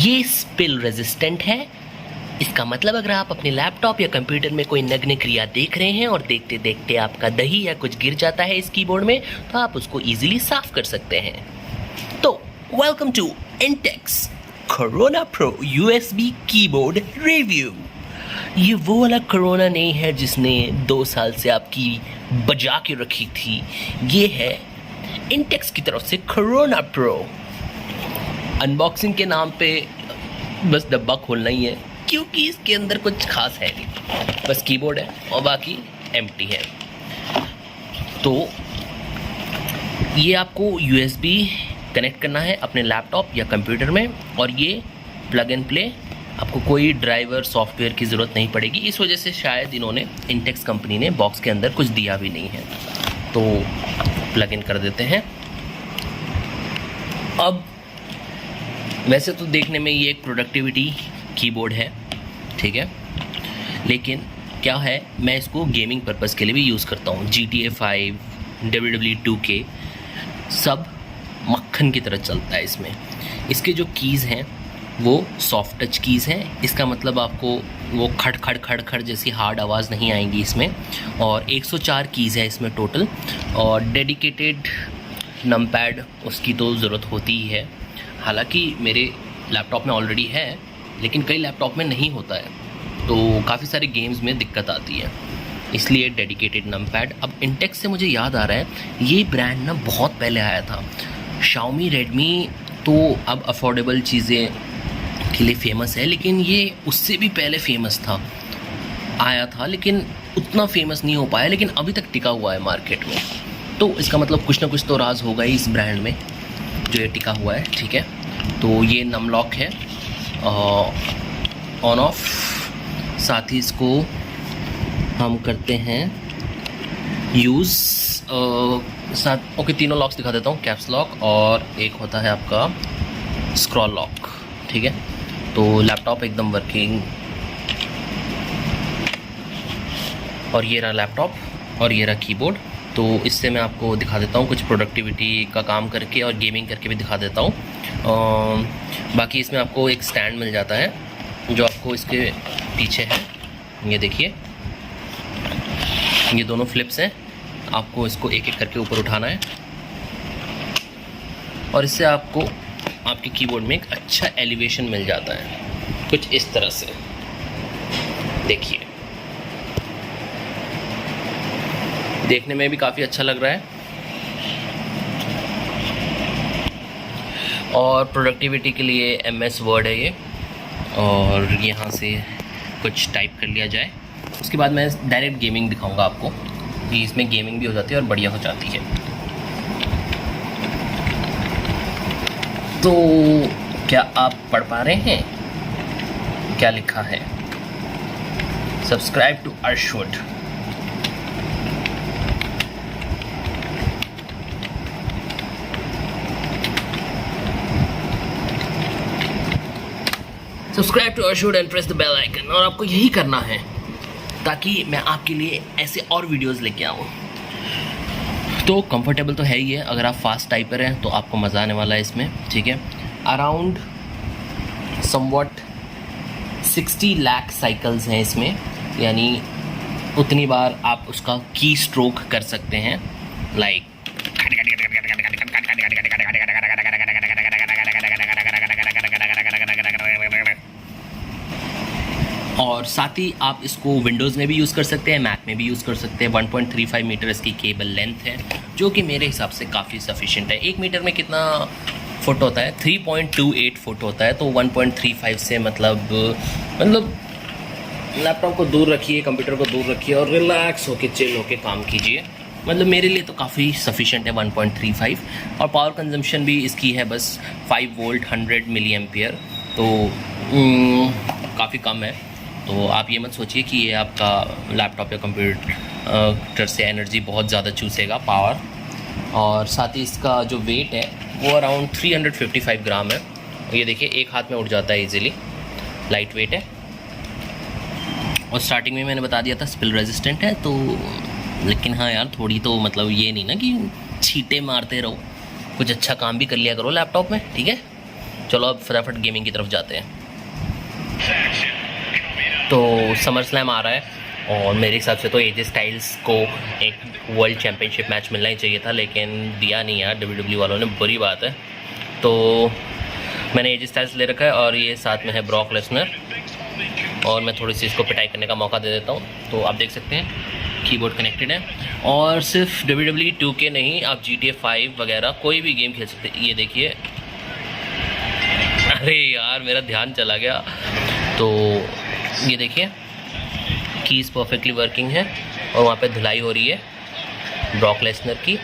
ये spill resistant है। इसका मतलब अगर आप अपने लैपटॉप या कंप्यूटर में कोई नग्न क्रिया देख रहे हैं और देखते देखते आपका दही या कुछ गिर जाता है इस कीबोर्ड में, तो आप उसको इजीली साफ कर सकते हैं। तो welcome to Intex Corona Pro USB keyboard review. ये वो वाला कोरोना नहीं है जिसने 2 साल से आपकी बजा के रखी थी। ये है इंटेक्स की तरफ से कोरोना प्रो। अनबॉक्सिंग के नाम पे बस डब्बा खोलना ही है, क्योंकि इसके अंदर कुछ खास है नहीं, बस कीबोर्ड है और बाकी एम्प्टी है। तो ये आपको USB कनेक्ट करना है अपने लैपटॉप या कंप्यूटर में, और ये प्लग एंड प्ले, आपको कोई ड्राइवर सॉफ्टवेयर की ज़रूरत नहीं पड़ेगी। इस वजह से शायद इन्होंने इंटेक्स कंपनी ने बॉक्स के अंदर कुछ दिया भी नहीं है। तो प्लग इन कर देते हैं। अब वैसे तो देखने में ये एक प्रोडक्टिविटी कीबोर्ड है, ठीक है, लेकिन क्या है, मैं इसको गेमिंग पर्पज़ के लिए भी यूज़ करता हूँ। GTA 5, WWE 2K सब मक्खन की तरह चलता है इसमें। इसके जो कीज़ हैं वो सॉफ्ट टच कीज़ हैं। इसका मतलब आपको वो खड़ खड़ खड़ खड़ जैसी हार्ड आवाज़ नहीं आएंगी इसमें। और 104 कीज़ है इसमें टोटल, और डेडिकेटेड नमपैड उसकी तो ज़रूरत होती ही है। हालांकि मेरे लैपटॉप में ऑलरेडी है, लेकिन कई लैपटॉप में नहीं होता है, तो काफ़ी सारे गेम्स में दिक्कत आती है, इसलिए डेडिकेटेड नमपैड। अब इंटेक्स से मुझे याद आ रहा है, ये ब्रांड ना बहुत पहले आया था। Xiaomi, रेडमी तो अब अफोर्डेबल चीज़ें के लिए फ़ेमस है, लेकिन ये उससे भी पहले फेमस था, आया था, लेकिन उतना फेमस नहीं हो पाया, लेकिन अभी तक टिका हुआ है मार्केट में। तो इसका मतलब कुछ ना कुछ तो राज होगा ही इस ब्रांड में जो ये टिका हुआ है, ठीक है। तो ये नम लॉक है, ऑन ऑफ। साथ ही इसको हम करते हैं यूज़ साथ। ओके, तीनों लॉक्स दिखा देता हूँ, कैप्स लॉक और एक होता है आपका स्क्रॉल लॉक, ठीक है। तो लैपटॉप एकदम वर्किंग, और ये रहा लैपटॉप और ये रहा कीबोर्ड। तो इससे मैं आपको दिखा देता हूँ कुछ प्रोडक्टिविटी का काम करके और गेमिंग करके भी दिखा देता हूँ। बाकी इसमें आपको एक स्टैंड मिल जाता है जो आपको इसके पीछे है, ये देखिए, ये दोनों फ्लिप्स हैं। आपको इसको एक एक करके ऊपर उठाना है, और इससे आपको आपके कीबोर्ड में एक अच्छा एलिवेशन मिल जाता है, कुछ इस तरह से देखिए। देखने में भी काफ़ी अच्छा लग रहा है, और प्रोडक्टिविटी के लिए MS वर्ड है ये, और यहाँ से कुछ टाइप कर लिया जाए। उसके बाद मैं डायरेक्ट गेमिंग दिखाऊंगा आपको कि इसमें गेमिंग भी हो जाती है और बढ़िया हो जाती है। तो क्या आप पढ़ पा रहे हैं क्या लिखा है? Subscribe to Arshwood. Subscribe to Arshwood and press the bell icon. और आपको यही करना है ताकि मैं आपके लिए ऐसे और वीडियोस लेके आऊँ। तो कंफर्टेबल तो है ही है, अगर आप फास्ट टाइपर हैं तो आपको मज़ा आने वाला है इसमें, ठीक है। अराउंड समवट 60 लाख साइकिल्स हैं इसमें, यानी उतनी बार आप उसका की स्ट्रोक कर सकते हैं, लाइक। और साथ ही आप इसको विंडोज़ में भी यूज़ कर सकते हैं, मैक में भी यूज़ कर सकते हैं। 1.35 मीटर इसकी केबल लेंथ है, जो कि मेरे हिसाब से काफ़ी सफिशिएंट है। 1 मीटर में कितना फुट होता है? 3.28 फुट होता है। तो 1.35 से मतलब लैपटॉप को दूर रखिए, कंप्यूटर को दूर रखिए और रिलैक्स होके, चिल होके काम कीजिए। मतलब मेरे लिए तो काफ़ी सफिशिएंट है 1.35। और पावर कंजम्पशन भी इसकी है बस 5 वोल्ट 100 मिली एम्पियर, तो काफ़ी कम है। तो आप ये मत सोचिए कि ये आपका लैपटॉप या कंप्यूटर से एनर्जी बहुत ज़्यादा चूसेगा, पावर। और साथ ही इसका जो वेट है वो अराउंड 355 ग्राम है। ये देखिए, एक हाथ में उठ जाता है इजीली, लाइट वेट है। और स्टार्टिंग में मैंने बता दिया था स्पिल रेजिस्टेंट है, तो लेकिन हाँ यार, थोड़ी तो मतलब ये नहीं ना कि छींटे मारते रहो, कुछ अच्छा काम भी कर लिया करो लैपटॉप में, ठीक है। चलो अब फटाफट गेमिंग की तरफ जाते हैं। तो समर स्लैम आ रहा है और मेरे हिसाब से तो एजे स्टाइल्स को एक वर्ल्ड चैम्पियनशिप मैच मिलना ही चाहिए था, लेकिन दिया नहीं यार WWE वालों ने, बुरी बात है। तो मैंने एजे स्टाइल्स ले रखा है और ये साथ में है ब्रॉक लेसनर, और मैं थोड़ी सी इसको पिटाई करने का मौका दे देता हूँ। तो आप देख सकते हैं कीबोर्ड कनेक्टेड है, और सिर्फ WWE 2K नहीं, आप GTA 5 वगैरह कोई भी गेम खेल सकते हैं। ये देखिए, अरे यार मेरा ध्यान चला गया। तो ये देखिए कीज़ परफेक्टली वर्किंग है, और वहाँ पे धुलाई हो रही है ब्रॉक लेसनर की।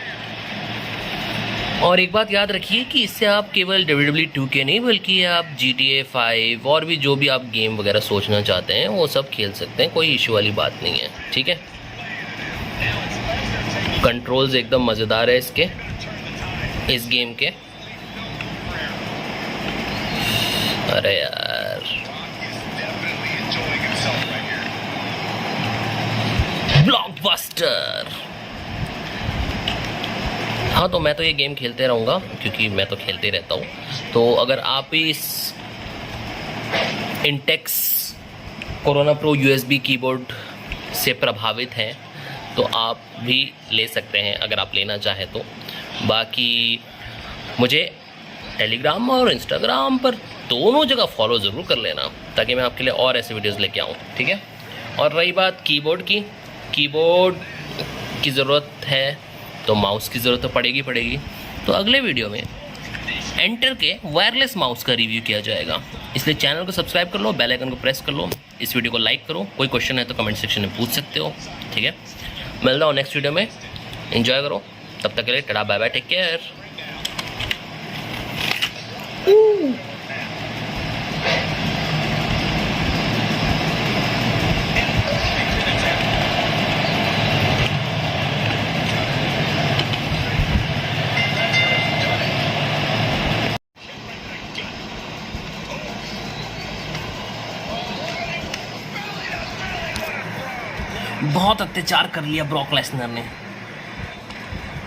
और एक बात याद रखिए कि इससे आप केवल WWE 2K नहीं, बल्कि आप GTA 5 और भी जो भी आप गेम वगैरह सोचना चाहते हैं वो सब खेल सकते हैं, कोई इशू वाली बात नहीं है, ठीक है। कंट्रोल्स एकदम मज़ेदार है इसके, इस गेम के। अरे यार ब्लॉकबस्टर। हाँ, तो मैं तो ये गेम खेलते रहूँगा क्योंकि मैं तो खेलते ही रहता हूँ। तो अगर आप इस Intex Corona pro USB keyboard से प्रभावित हैं तो आप भी ले सकते हैं, अगर आप लेना चाहें तो। बाकी मुझे टेलीग्राम और इंस्टाग्राम पर दोनों जगह फॉलो ज़रूर कर लेना, ताकि मैं आपके लिए और ऐसे वीडियोस लेके आऊँ, ठीक है। और रही बात कीबोर्ड की, कीबोर्ड की ज़रूरत है तो माउस की ज़रूरत तो पड़ेगी। तो अगले वीडियो में एंटर के वायरलेस माउस का रिव्यू किया जाएगा, इसलिए चैनल को सब्सक्राइब कर लो, बेल आइकन को प्रेस कर लो, इस वीडियो को लाइक करो। कोई क्वेश्चन है तो कमेंट सेक्शन में पूछ सकते हो, ठीक है। मिलता हूँ नेक्स्ट वीडियो में, एंजॉय करो, तब तक के लिए tata bye bye, take care. बहुत अत्याचार कर लिया ब्रॉक लेसनर ने,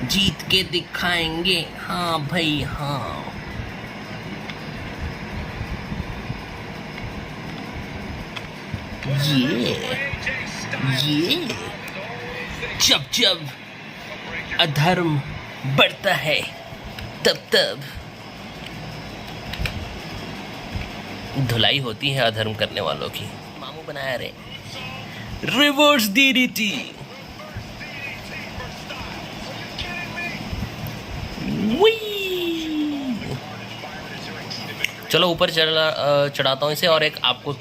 जीत के दिखाएंगे, हाँ भाई हाँ। ये जब अधर्म बढ़ता है तब धुलाई होती है अधर्म करने वालों की। मामू बनाया रे रिवर्स DDT। चलो ऊपर चढ़ाता हूँ इसे, और एक आपको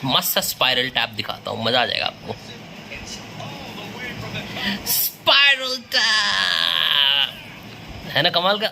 मस्त सा स्पाइरल टैप दिखाता हूँ, मजा आ जाएगा आपको। स्पाइरल टैप है ना कमाल का।